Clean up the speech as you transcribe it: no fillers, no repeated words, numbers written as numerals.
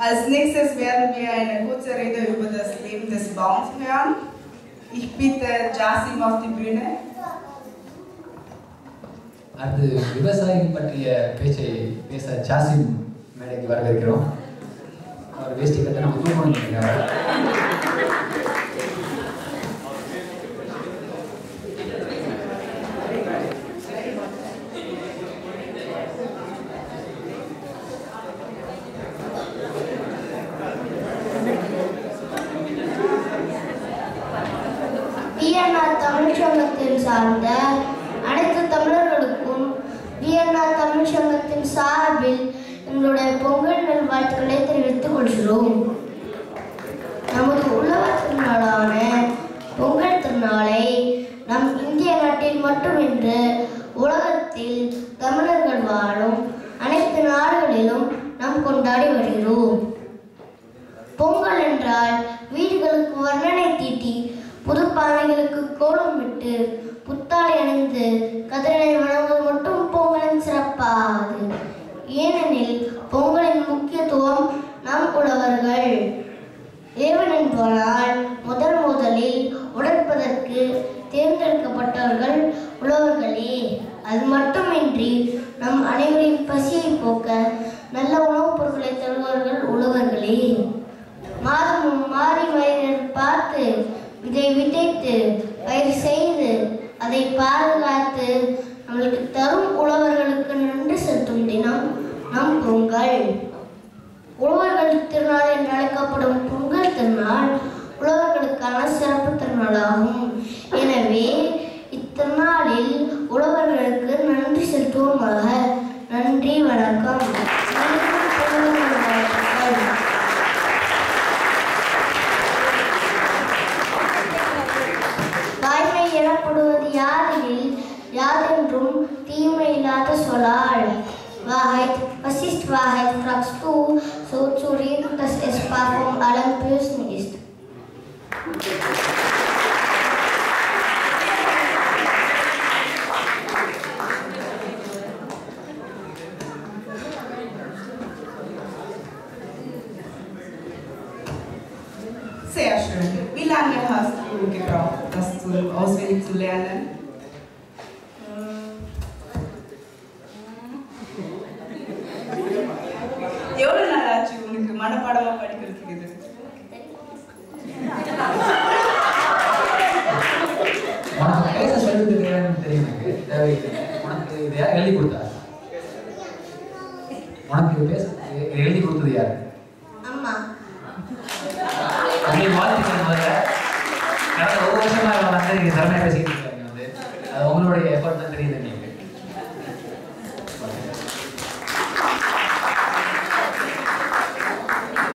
Als nächstes werden wir eine kurze Rede über das Leben des Bauerns hören. Ich bitte Jasim auf die Bühne. அது விவசாயம் பற்றிய பேச்சை பேச Jassim மேடைக்கு வரவேற்கிறோம். அவர் வேஷ்டி கட்ட நம்ம தூக்கணும் நினைக்கிறார். தமிழ் சங்கத்தின் சார்ந்த அனைத்து தமிழர்களுக்கும் வியன்னார் தமிழ் சங்கத்தின் சார்பில் எங்களுடைய பொங்கல் நல்வாழ்த்துக்களை தெரிவித்துக் கொள்கிறோம். நமது உழவர் திருநாளான பொங்கல் திருநாளை நம் இந்திய நாட்டில் மட்டுமின்றி உலகத்தில் தமிழர்கள் வாழும் அனைத்து நாடுகளிலும் நாம் கொண்டாடி வருகிறோம். பொங்கல் என்றால் வீடுகளுக்கு வர்ணனை தீட்டி புதுப்பானைகளுக்கு கோலம் விட்டு புத்தாடை அணிந்து கதிரனை வணங்குவது மட்டும் பொங்கலின் சிறப்பாது. ஏனெனில் பொங்கலின் முக்கியத்துவம் நம் உழவர்கள். இறைவன் என்பவனால் முதலில் உழைப்பதற்கு தேர்ந்தெடுக்கப்பட்டவர்கள் உழவர்களே. அது மட்டுமின்றி நம் அனைவரின் பசியை போக்க நல்ல உணவுப் பொருட்களை தருபவர்கள் உழவர்களே. மாதம் மாறி மனிதர் பார்த்து இதை விதைத்து பயிர் செய்து அதை பாதுகாத்து நம்மளுக்கு தரும் உழவர்களுக்கு நன்றி செலுத்தும் தினம் நம் பொங்கல். உழவர்கள் திருநாள் என்று அழைக்கப்படும் பொங்கல் திருநாள் உழவர்களுக்கான சிறப்பு திருநாளாகும். எனவே இத்திருநாளில் உழவர்களுக்கு நன்றி செலுத்துவோமாக. நன்றி, வணக்கம். வாய்மை எனப்படுவது யாதெனில் யாதென்றும் தீமை இல்லாத சொல்லால். Wahrheit, was ist Wahrheit, fragst du, so zu reden, dass es far vom allem Bösen ist. Sehr schön. Wie lange hast du gebraucht, das auswendig zu lernen? எவ்வளவு நாள் ஆச்சு உனக்கு மனப்பாடமா படிக்கிறதுக்கு? இது உனக்கு பேச சொல்லிட்டு தெரியும் எனக்கு தேவையில்லை. உனக்கு இதை யார் எழுதி கொடுத்தா? உனக்கு பேச எழுதி கொடுத்தது யாரு? அம்மா. உங்களுக்கு வாழ்த்துக்கள். முதல்ல கடந்த ஒரு வருஷமா வந்து நீங்க திறமையா பேசிக்கிட்டு இருக்காங்க. அது உங்களுடைய எஃபர்ட் தான் தெரியுது.